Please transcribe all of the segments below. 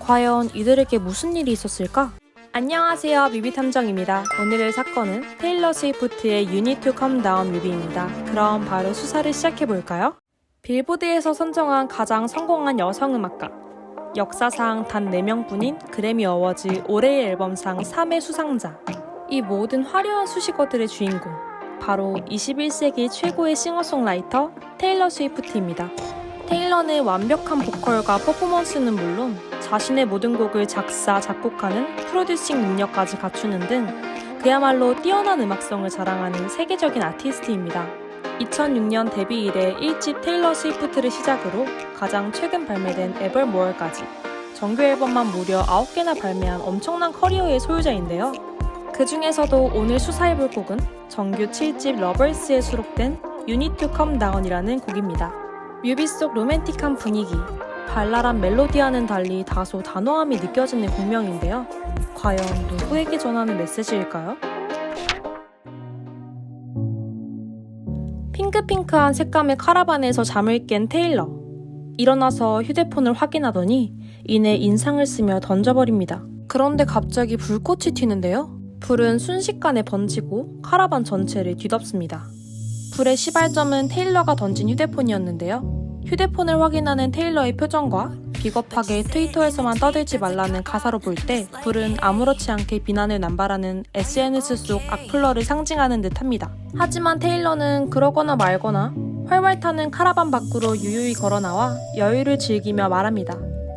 과연 이들에게 무슨 일이 있었을까? 안녕하세요, 뮤비탐정입니다. 오늘의 사건은 테일러 스위프트의 You Need to Calm Down 뮤비입니다. 그럼 바로 수사를 시작해볼까요? 빌보드에서 선정한 가장 성공한 여성음악가, 역사상 단 4명뿐인 그래미 어워즈 올해의 앨범상 3회 수상자, 이 모든 화려한 수식어들의 주인공, 바로 21세기 최고의 싱어송라이터 테일러 스위프트입니다. 테일러는 완벽한 보컬과 퍼포먼스는 물론 자신의 모든 곡을 작사, 작곡하는 프로듀싱 능력까지 갖추는 등 그야말로 뛰어난 음악성을 자랑하는 세계적인 아티스트입니다. 2006년 데뷔 이래 1집 테일러 스위프트를 시작으로 가장 최근 발매된 에버모어까지 정규 앨범만 무려 9개나 발매한 엄청난 커리어의 소유자인데요. 그 중에서도 오늘 수사해볼 곡은 정규 7집 러버스에 수록된 You Need to Calm Down이라는 곡입니다. 뮤비 속 로맨틱한 분위기, 발랄한 멜로디와는 달리 다소 단호함이 느껴지는 곡명인데요. 과연 누구에게 전하는 메시지일까요? 핑크핑크한 색감의 카라반에서 잠을 깬 테일러. 일어나서 휴대폰을 확인하더니 이내 인상을 쓰며 던져버립니다. 그런데 갑자기 불꽃이 튀는데요. 불은 순식간에 번지고 카라반 전체를 뒤덮습니다. 불의 시발점은 테일러가 던진 휴대폰이었는데요. 휴대폰을 확인하는 테일러의 표정과 비겁하게 트위터에서만 떠들지 말라는 가사로 볼 때 불은 아무렇지 않게 비난을 남발하는 SNS 속 악플러를 상징하는 듯합니다. 하지만 테일러는 그러거나 말거나 활활 타는 카라반 밖으로 유유히 걸어나와 여유를 즐기며 말합니다.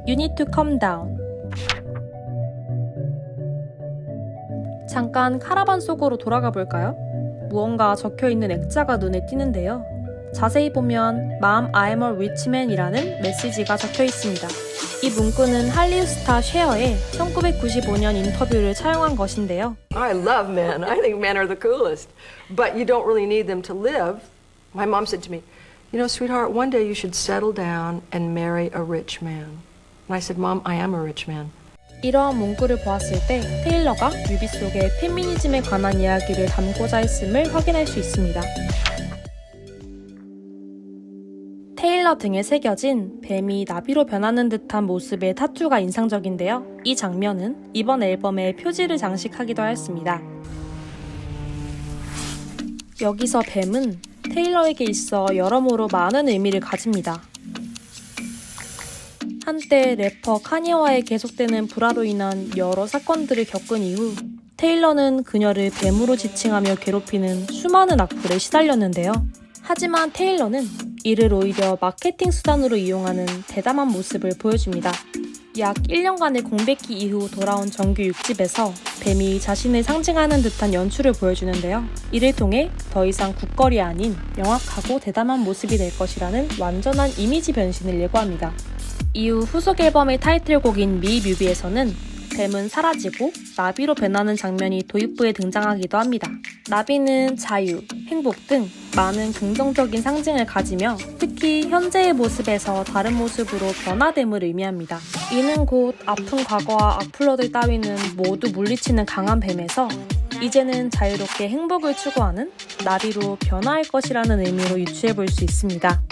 You need to calm down. 잠깐 카라반 속으로 돌아가 볼까요? 무언가 적혀있는 액자가 눈에 띄는데요. 자세히 보면 Mom, I'm a rich man 이라는 메시지가 적혀 있습니다. 이 문구는 할리우드 스타 쉐어의 1995년 인터뷰를 차용한 것인데요. I love men. I think men are the coolest. But you don't really need them to live. My mom said to me, you know, sweetheart, one day you should settle down and marry a rich man. And I said, Mom, I am a rich man. 이러한 문구를 보았을 때 테일러가 뮤비 속에 페미니즘에 관한 이야기를 담고자 했음을 확인할 수 있습니다. 테일러 등에 새겨진 뱀이 나비로 변하는 듯한 모습의 타투가 인상적인데요. 이 장면은 이번 앨범의 표지를 장식하기도 하였습니다. 여기서 뱀은 테일러에게 있어 여러모로 많은 의미를 가집니다. 한때 래퍼 카니와의 계속되는 불화로 인한 여러 사건들을 겪은 이후 테일러는 그녀를 뱀으로 지칭하며 괴롭히는 수많은 악플에 시달렸는데요. 하지만 테일러는 이를 오히려 마케팅 수단으로 이용하는 대담한 모습을 보여줍니다. 약 1년간의 공백기 이후 돌아온 정규 6집에서 뱀이 자신을 상징하는 듯한 연출을 보여주는데요. 이를 통해 더 이상 굿걸이 아닌 명확하고 대담한 모습이 될 것이라는 완전한 이미지 변신을 예고합니다. 이후 후속 앨범의 타이틀곡인 미 뮤비에서는 뱀은 사라지고 나비로 변하는 장면이 도입부에 등장하기도 합니다. 나비는 자유, 행복 등 많은 긍정적인 상징을 가지며 특히 현재의 모습에서 다른 모습으로 변화됨을 의미합니다. 이는 곧 아픈 과거와 악플러들 따위는 모두 물리치는 강한 뱀에서 이제는 자유롭게 행복을 추구하는 나비로 변화할 것이라는 의미로 유추해볼 수 있습니다.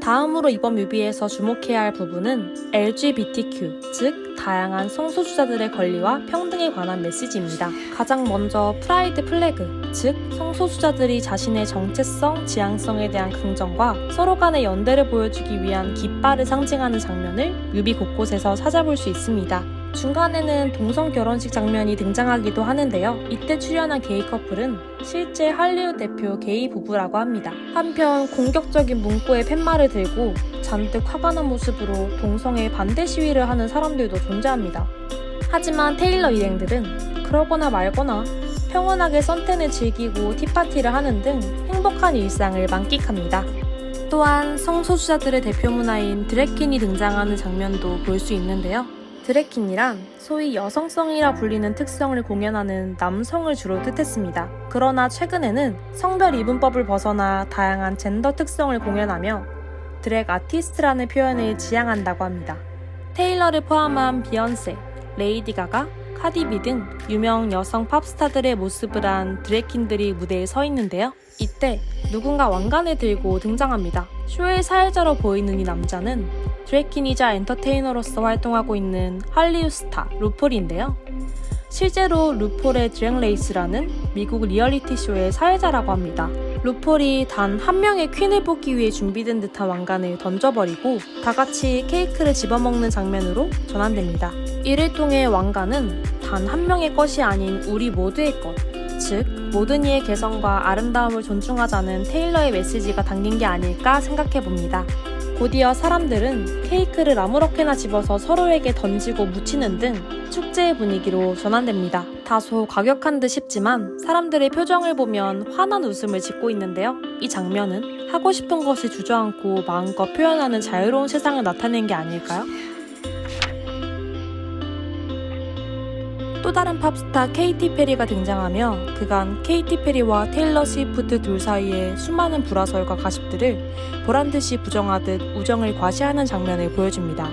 다음으로 이번 뮤비에서 주목해야 할 부분은 LGBTQ, 즉 다양한 성소수자들의 권리와 평등에 관한 메시지입니다. 가장 먼저 프라이드 플래그, 즉 성소수자들이 자신의 정체성, 지향성에 대한 긍정과 서로 간의 연대를 보여주기 위한 깃발을 상징하는 장면을 뮤비 곳곳에서 찾아볼 수 있습니다. 중간에는 동성 결혼식 장면이 등장하기도 하는데요. 이때 출연한 게이 커플은 실제 할리우드 대표 게이 부부라고 합니다. 한편 공격적인 문구에 팻말을 들고 잔뜩 화가 난 모습으로 동성애 반대 시위를 하는 사람들도 존재합니다. 하지만 테일러 일행들은 그러거나 말거나 평온하게 선탠을 즐기고 티파티를 하는 등 행복한 일상을 만끽합니다. 또한 성소수자들의 대표 문화인 드래퀸이 등장하는 장면도 볼 수 있는데요. 드래퀸이란 소위 여성성이라 불리는 특성을 공연하는 남성을 주로 뜻했습니다. 그러나 최근에는 성별 이분법을 벗어나 다양한 젠더 특성을 공연하며 드랙 아티스트라는 표현을 지향한다고 합니다. 테일러를 포함한 비욘세, 레이디 가가, 카디비 등 유명 여성 팝스타들의 모습을 한 드래퀸들이 무대에 서 있는데요. 이때 누군가 왕관을 들고 등장합니다. 쇼의 사회자로 보이는 이 남자는 드래키니자 엔터테이너로서 활동하고 있는 한리우 스타 루폴인데요. 실제로 루폴의 드랙레이스라는 미국 리얼리티 쇼의 사회자라고 합니다. 루폴이 단 한 명의 퀸을 뽑기 위해 준비된 듯한 왕관을 던져버리고 다 같이 케이크를 집어먹는 장면으로 전환됩니다. 이를 통해 왕관은 단 한 명의 것이 아닌 우리 모두의 것, 즉 모든 이의 개성과 아름다움을 존중하자는 테일러의 메시지가 담긴 게 아닐까 생각해봅니다. 곧이어 사람들은 케이크를 아무렇게나 집어서 서로에게 던지고 묻히는 등 축제의 분위기로 전환됩니다. 다소 과격한 듯 싶지만 사람들의 표정을 보면 환한 웃음을 짓고 있는데요. 이 장면은 하고 싶은 것을 주저앉고 마음껏 표현하는 자유로운 세상을 나타낸 게 아닐까요? 또 다른 팝스타 케이티 페리가 등장하며 그간 케이티 페리와 테일러 스위프트 둘 사이에 수많은 불화설과 가십들을 보란듯이 부정하듯 우정을 과시하는 장면을 보여줍니다.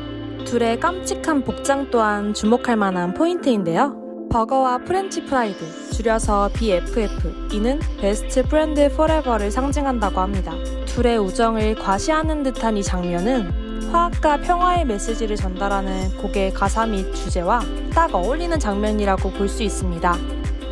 둘의 깜찍한 복장 또한 주목할 만한 포인트인데요. 버거와 프렌치 프라이드, 줄여서 BFF, 이는 베스트 프렌드 포레버를 상징한다고 합니다. 둘의 우정을 과시하는 듯한 이 장면은 화합과 평화의 메시지를 전달하는 곡의 가사 및 주제와 딱 어울리는 장면이라고 볼 수 있습니다.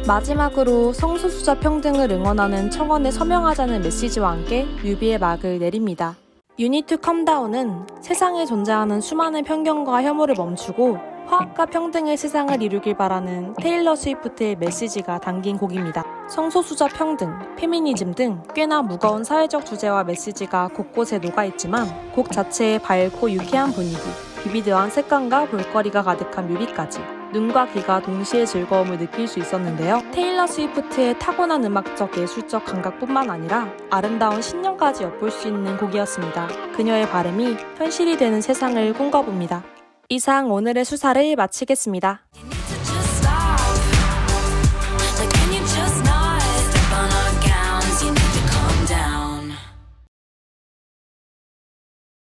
마지막으로 성소수자 평등을 응원하는 청원에 서명하자는 메시지와 함께 뮤비의 막을 내립니다. You Need to Calm Down은 세상에 존재하는 수많은 편견과 혐오를 멈추고 화합과 평등의 세상을 이루길 바라는 테일러 스위프트의 메시지가 담긴 곡입니다. 성소수자 평등, 페미니즘 등 꽤나 무거운 사회적 주제와 메시지가 곳곳에 녹아있지만 곡 자체의 밝고 유쾌한 분위기, 비비드한 색감과 볼거리가 가득한 뮤비까지 눈과 귀가 동시에 즐거움을 느낄 수 있었는데요. 테일러 스위프트의 타고난 음악적 예술적 감각뿐만 아니라 아름다운 신념까지 엿볼 수 있는 곡이었습니다. 그녀의 발음이 현실이 되는 세상을 꿈꿔봅니다. 이상 오늘의 수사를 마치겠습니다.